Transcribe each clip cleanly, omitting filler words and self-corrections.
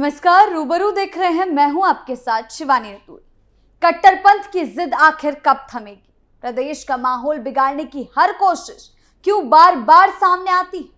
नमस्कार, रूबरू देख रहे हैं। मैं हूं आपके साथ शिवानी रतूरी। कट्टरपंथ की जिद आखिर कब थमेगी? प्रदेश का माहौल बिगाड़ने की हर कोशिश क्यों बार बार सामने आती है?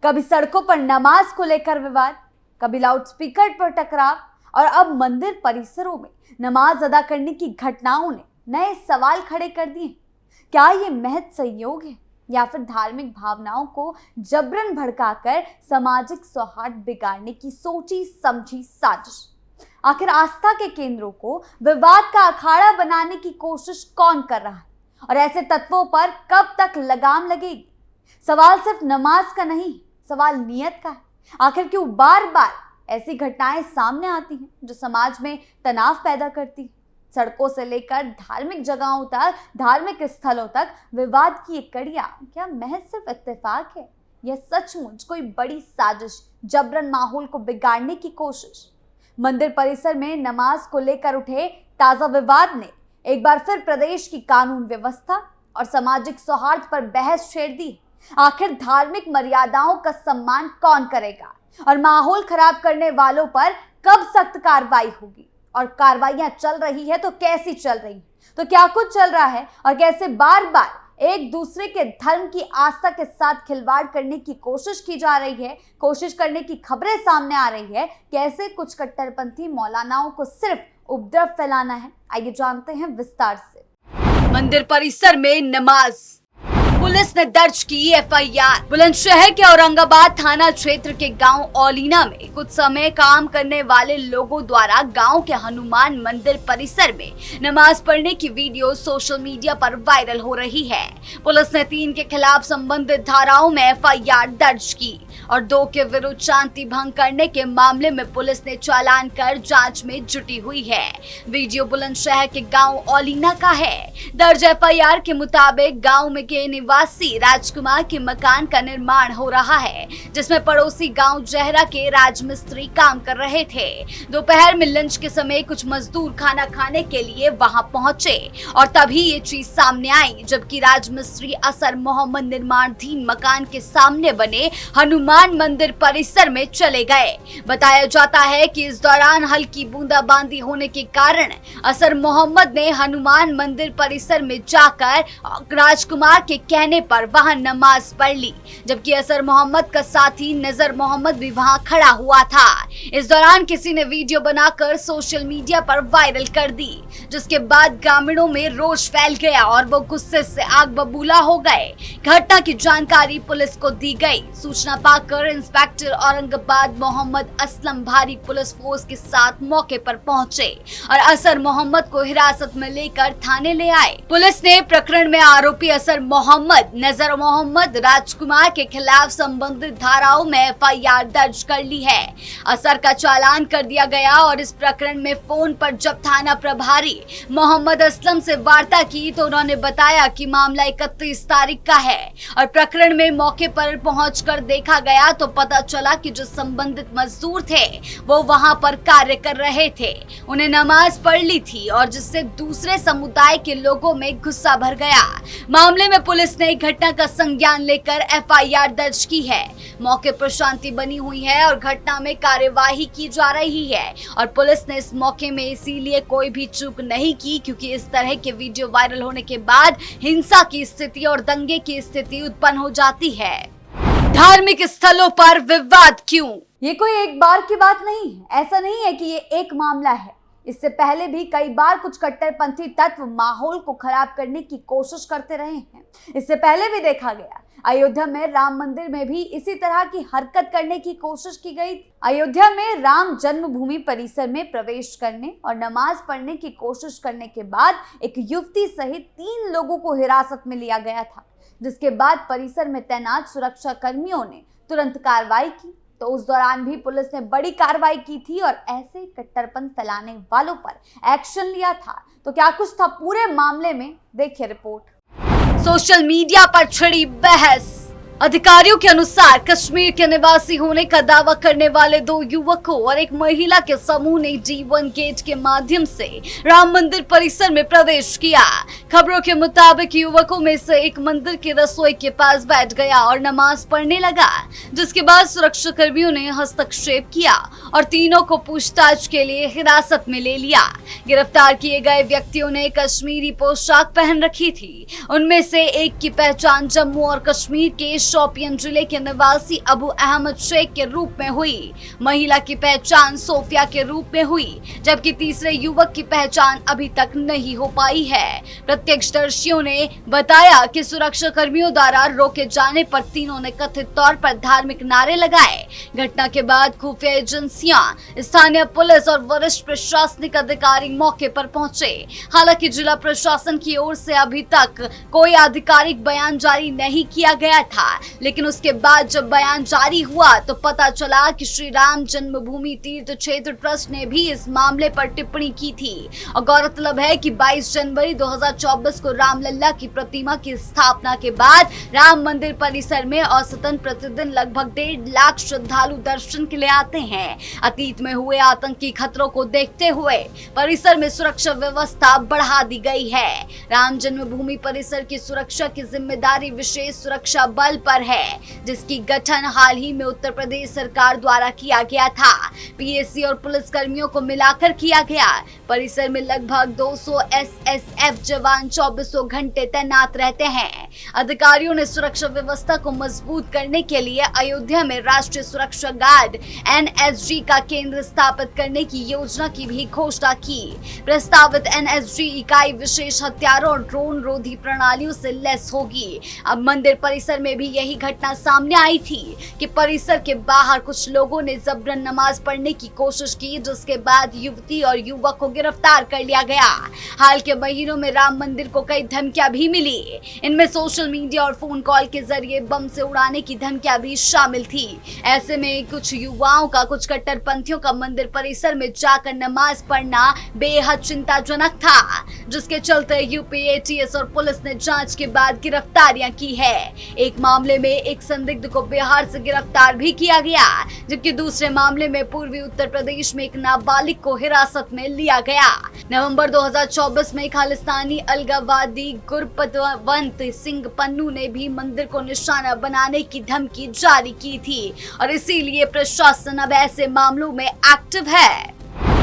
कभी सड़कों पर नमाज को लेकर विवाद, कभी लाउडस्पीकर पर टकराव और अब मंदिर परिसरों में नमाज अदा करने की घटनाओं ने नए सवाल खड़े कर दिए। क्या ये महज संयोग है या फिर धार्मिक भावनाओं को जबरन भड़काकर सामाजिक सौहार्द बिगाड़ने की सोची समझी साजिश? आखिर आस्था के केंद्रों को विवाद का अखाड़ा बनाने की कोशिश कौन कर रहा है और ऐसे तत्वों पर कब तक लगाम लगेगी? सवाल सिर्फ नमाज का नहीं, सवाल नियत का है। आखिर क्यों बार बार ऐसी घटनाएं सामने आती हैं जो समाज में तनाव पैदा करती हैं? सड़कों से लेकर धार्मिक जगहों तक, धार्मिक स्थलों तक विवाद की ये कड़ियां क्या महज सिर्फ इत्तेफाक है या सचमुच कोई बड़ी साजिश, जबरन माहौल को बिगाड़ने की कोशिश? मंदिर परिसर में नमाज को लेकर उठे ताजा विवाद ने एक बार फिर प्रदेश की कानून व्यवस्था और सामाजिक सौहार्द पर बहस छेड़ दी। आखिर धार्मिक मर्यादाओं का सम्मान कौन करेगा और माहौल खराब करने वालों पर कब सख्त कार्रवाई होगी? और कार्रवाइयां चल रही है तो कैसी चल रही है? तो क्या कुछ चल रहा है और कैसे बार बार एक दूसरे के धर्म की आस्था के साथ खिलवाड़ करने की कोशिश की जा रही है, कोशिश करने की खबरें सामने आ रही है? कैसे कुछ कट्टरपंथी मौलानाओं को सिर्फ उपद्रव फैलाना है? आइए जानते हैं विस्तार से। मंदिर परिसर में नमाज, पुलिस ने दर्ज की एफआईआर। बुलंदशहर के औरंगाबाद थाना क्षेत्र के गांव औलीना में कुछ समय काम करने वाले लोगों द्वारा गांव के हनुमान मंदिर परिसर में नमाज पढ़ने की वीडियो सोशल मीडिया पर वायरल हो रही है। पुलिस ने 3 के खिलाफ संबंधित धाराओं में एफआईआर दर्ज की और 2 के विरुद्ध शांति भंग करने के मामले में पुलिस ने चालान कर जांच में जुटी हुई है। वीडियो बुलंदशहर के गांव औलीना का है। दर्ज एफआईआर के मुताबिक गांव में के निवासी राजकुमार के मकान का निर्माण हो रहा है, जिसमें पड़ोसी गांव जहरा के राजमिस्त्री काम कर रहे थे। दोपहर में लंच के समय कुछ मजदूर खाना खाने के लिए वहां पहुंचे और तभी ये चीज सामने आई, जबकि राजमिस्त्री असर मोहम्मद निर्माणाधीन मकान के सामने बने हनुमान मंदिर परिसर में चले गए। बताया जाता है कि इस दौरान हल्की बूंदाबांदी होने के कारण असर मोहम्मद ने हनुमान मंदिर परिसर में जाकर राजकुमार के कहने पर वहां नमाज पढ़ ली, जबकि असर मोहम्मद का साथी नजर मोहम्मद भी वहां खड़ा हुआ था। इस दौरान किसी ने वीडियो बनाकर सोशल मीडिया पर वायरल कर दी, जिसके बाद ग्रामीणों में रोष फैल गया और वो गुस्से से आग बबूला हो गए। घटना की जानकारी पुलिस को दी गई। सूचना पाकर इंस्पेक्टर औरंगाबाद मोहम्मद असलम भारी पुलिस फोर्स के साथ मौके पर पहुंचे और असर मोहम्मद को हिरासत में लेकर थाने ले आए। पुलिस ने प्रकरण में आरोपी असर मोहम्मद, नजर मोहम्मद, राजकुमार के खिलाफ संबंधित धाराओं में एफआईआर दर्ज कर ली है। असर का चालान कर दिया गया और इस प्रकरण में फोन पर जब थाना प्रभारी मोहम्मद असलम से वार्ता की तो उन्होंने बताया कि मामला 31 तारीख का है और प्रकरण में मौके पर पहुंचकर देखा गया तो पता चला कि जो संबंधित मजदूर थे वो वहां पर कार्य कर रहे थे, उन्हें नमाज पढ़ ली थी और जिससे दूसरे समुदाय के लोगों में गुस्सा भर गया। मामले में पुलिस ने घटना का संज्ञान लेकर एफआईआर दर्ज की है। मौके पर शांति बनी हुई है और घटना में कार्यवाही की जा रही है और पुलिस ने इस मौके में इसीलिए कोई भी चूक नहीं की क्योंकि इस तरह के वीडियो वायरल होने के बाद हिंसा की स्थिति और दंगे की स्थिति उत्पन्न हो जाती है। धार्मिक स्थलों पर विवाद क्यों? ये कोई एक बार की बात नहीं है। ऐसा नहीं है कि ये एक मामला है। इससे पहले भी कई बार कुछ कट्टरपंथी तत्व माहौल को खराब करने की कोशिश करते रहे हैं। इससे पहले भी देखा गया, अयोध्या में राम मंदिर में भी इसी तरह की हरकत करने की कोशिश की गई। अयोध्या में राम जन्मभूमि परिसर में प्रवेश करने और नमाज पढ़ने की कोशिश करने के बाद एक युवती सहित 3 लोगों को हिरासत में लिया गया था, जिसके बाद परिसर में तैनात सुरक्षा कर्मियों ने तुरंत कार्रवाई की। तो उस दौरान भी पुलिस ने बड़ी कार्रवाई की थी और ऐसे कट्टरपंथ फैलाने वालों पर एक्शन लिया था। तो क्या कुछ था पूरे मामले में? देखिए रिपोर्ट। सोशल मीडिया पर छिड़ी बहस। अधिकारियों के अनुसार कश्मीर के निवासी होने का दावा करने वाले 2 युवकों और एक महिला के समूह ने G1 गेट के माध्यम से राम मंदिर परिसर में प्रवेश किया। खबरों के मुताबिक युवकों में से एक मंदिर की रसोई के पास बैठ गया और नमाज पढ़ने लगा, जिसके बाद सुरक्षा कर्मियों ने हस्तक्षेप किया और तीनों को पूछताछ के लिए हिरासत में ले लिया। गिरफ्तार किए गए व्यक्तियों ने कश्मीरी पोशाक पहन रखी थी। उनमें से एक की पहचान जम्मू और कश्मीर के शोपियान जिले के निवासी अबू अहमद शेख के रूप में हुई। महिला की पहचान सोफिया के रूप में हुई, जबकि तीसरे युवक की पहचान अभी तक नहीं हो पाई है। प्रत्यक्षदर्शियों ने बताया कि सुरक्षा कर्मियों द्वारा रोके जाने पर तीनों ने कथित तौर पर धार्मिक नारे लगाए। घटना के बाद खुफिया एजेंसियां, स्थानीय पुलिस और वरिष्ठ प्रशासनिक अधिकारी मौके पर पहुंचे। हालांकि जिला प्रशासन की ओर से अभी तक कोई आधिकारिक बयान जारी नहीं किया गया था, लेकिन उसके बाद जब बयान जारी हुआ तो पता चला कि श्री राम जन्मभूमि तीर्थ क्षेत्र ट्रस्ट ने भी इस मामले पर टिप्पणी की थी। और गौरतलब है कि 22 जनवरी 2024 को रामलला की प्रतिमा की स्थापना के बाद राम मंदिर परिसर में औसतन प्रतिदिन लगभग 1.5 लाख श्रद्धालु दर्शन के लिए आते हैं। अतीत में हुए आतंकी खतरों को देखते हुए परिसर में सुरक्षा व्यवस्था बढ़ा दी गई है। राम जन्मभूमि परिसर की सुरक्षा की जिम्मेदारी विशेष सुरक्षा बल पर है, जिसकी गठन हाल ही में उत्तर प्रदेश सरकार द्वारा किया गया था। पीएसी और पुलिस कर्मियों को मिलाकर किया गया। परिसर में लगभग 200 एसएसएफ जवान 24 घंटे तैनात रहते हैं। अधिकारियों ने सुरक्षा व्यवस्था को मजबूत करने के लिए अयोध्या में राष्ट्रीय सुरक्षा गार्ड एनएसजी का केंद्र स्थापित करने की योजना की भी घोषणा की। प्रस्तावित एनएसजी इकाई विशेष हथियारों और ड्रोन रोधी प्रणालियों से लैस होगी। अब मंदिर परिसर में भी यही घटना सामने आई थी कि परिसर के बाहर कुछ लोगों ने जबरन नमाज पढ़ने की कोशिश की, जिसके बाद युवती और युवक को गिरफ्तार कर लिया गया। हाल के महीनों में राम मंदिर को कई धमकियां भी मिली। इनमें सोशल मीडिया और फोन कॉल के जरिए बम से उड़ाने की धमकियां भी शामिल थी। ऐसे में कुछ युवाओं का, कुछ कट्टरपंथियों का मंदिर परिसर में जाकर नमाज पढ़ना बेहद चिंताजनक था, जिसके चलते यूपी एटीएस और पुलिस ने जांच के बाद गिरफ्तारियां की है। एक मामले में एक संदिग्ध को बिहार से गिरफ्तार भी किया गया, जबकि दूसरे मामले में पूर्वी उत्तर प्रदेश में एक नाबालिग को हिरासत में लिया गया। नवंबर 2024 में खालिस्तानी अलगाववादी गुरपतवंत सिंह पन्नू ने भी मंदिर को निशाना बनाने की धमकी जारी की थी और इसीलिए प्रशासन अब ऐसे मामलों में एक्टिव है।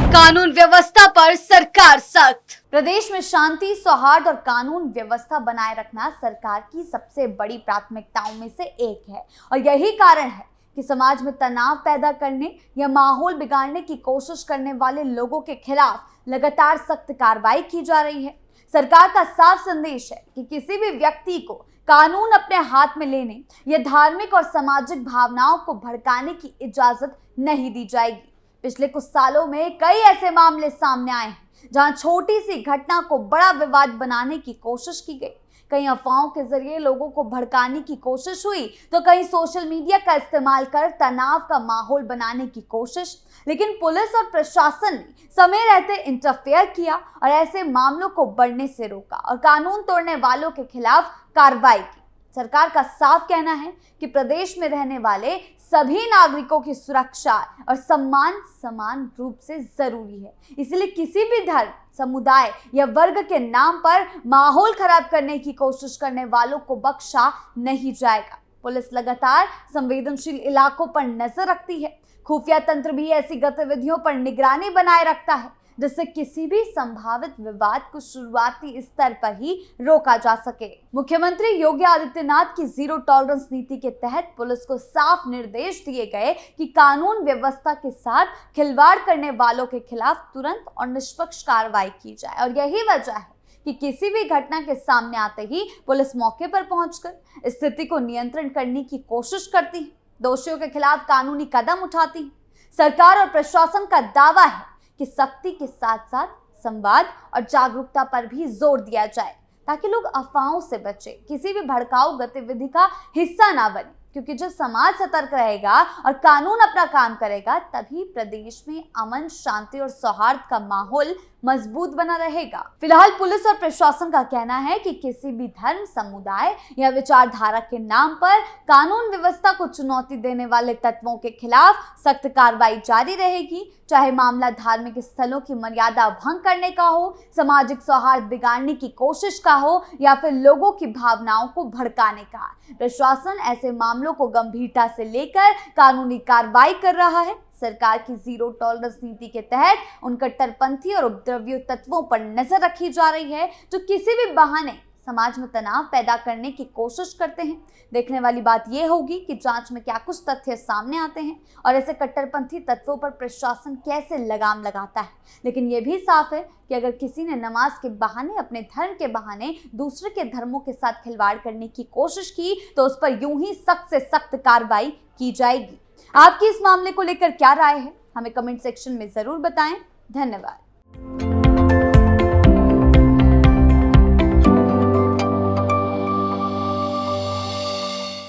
कानून व्यवस्था पर सरकार सख्त। प्रदेश में शांति, सौहार्द और कानून व्यवस्था बनाए रखना सरकार की सबसे बड़ी प्राथमिकताओं में से एक है और यही कारण है कि समाज में तनाव पैदा करने या माहौल बिगाड़ने की कोशिश करने वाले लोगों के खिलाफ लगातार सख्त कार्रवाई की जा रही है। सरकार का साफ संदेश है कि किसी भी व्यक्ति को कानून अपने हाथ में लेने या धार्मिक और सामाजिक भावनाओं को भड़काने की इजाजत नहीं दी जाएगी। पिछले कुछ सालों में कई ऐसे मामले सामने आए हैं जहां छोटी सी घटना को बड़ा विवाद बनाने की कोशिश की गई। कहीं अफवाहों के जरिए लोगों को भड़काने की कोशिश हुई तो कहीं सोशल मीडिया का इस्तेमाल कर तनाव का माहौल बनाने की कोशिश। लेकिन पुलिस और प्रशासन ने समय रहते इंटरफेयर किया और ऐसे मामलों को बढ़ने से रोका और कानून तोड़ने वालों के खिलाफ कार्रवाई की। सरकार का साफ कहना है कि प्रदेश में रहने वाले सभी नागरिकों की सुरक्षा और सम्मान समान रूप से जरूरी है। इसलिए किसी भी धर्म, समुदाय या वर्ग के नाम पर माहौल खराब करने की कोशिश करने वालों को बख्शा नहीं जाएगा। पुलिस लगातार संवेदनशील इलाकों पर नजर रखती है। खुफिया तंत्र भी ऐसी गतिविधियों पर निगरानी बनाए रखता है, जिससे किसी भी संभावित विवाद को शुरुआती स्तर पर ही रोका जा सके। मुख्यमंत्री योगी आदित्यनाथ की जीरो टॉलरेंस नीति के तहत पुलिस को साफ निर्देश दिए गए कि कानून व्यवस्था के साथ खिलवाड़ करने वालों के खिलाफ तुरंत और निष्पक्ष कार्रवाई की जाए और यही वजह है कि किसी भी घटना के सामने आते ही पुलिस मौके पर पहुंचकर स्थिति को नियंत्रण करने की कोशिश करती है, दोषियों के खिलाफ कानूनी कदम उठाती है। सरकार और प्रशासन का दावा है कि सख्ती के साथ साथ संवाद और जागरूकता पर भी जोर दिया जाए ताकि लोग अफवाहों से बचे, किसी भी भड़काऊ गतिविधि का हिस्सा ना बने। क्योंकि जब समाज सतर्क रहेगा और कानून अपना काम करेगा तभी प्रदेश में अमन, शांति और सौहार्द का माहौल मजबूत बना रहेगा। फिलहाल पुलिस और प्रशासन का कहना है कि किसी भी धर्म, समुदाय या विचारधारा के नाम पर कानून व्यवस्था को चुनौती देने वाले तत्वों के खिलाफ सख्त कार्रवाई जारी रहेगी, चाहे मामला धार्मिक स्थलों की मर्यादा भंग करने का हो, सामाजिक सौहार्द बिगाड़ने की कोशिश का हो या फिर लोगों की भावनाओं को भड़काने का। प्रशासन ऐसे मामलों को गंभीरता से लेकर कानूनी कार्रवाई कर रहा है। सरकार की जीरो टॉलरेंस नीति के तहत उन कट्टरपंथी और उपद्रवी तत्वों पर नजर रखी जा रही है जो किसी भी बहाने समाज में तनाव पैदा करने की कोशिश करते हैं। देखने वाली बात यह होगी कि जांच में क्या कुछ तथ्य सामने आते हैं और ऐसे कट्टरपंथी तत्वों पर प्रशासन कैसे लगाम लगाता है। लेकिन यह भी साफ है कि अगर किसी ने नमाज के बहाने, अपने धर्म के बहाने दूसरे के धर्मों के साथ खिलवाड़ करने की कोशिश की तो उस पर यूं ही सख्त से सख्त कार्रवाई की जाएगी। आपकी इस मामले को लेकर क्या राय है, हमें कमेंट सेक्शन में जरूर बताएं। धन्यवाद।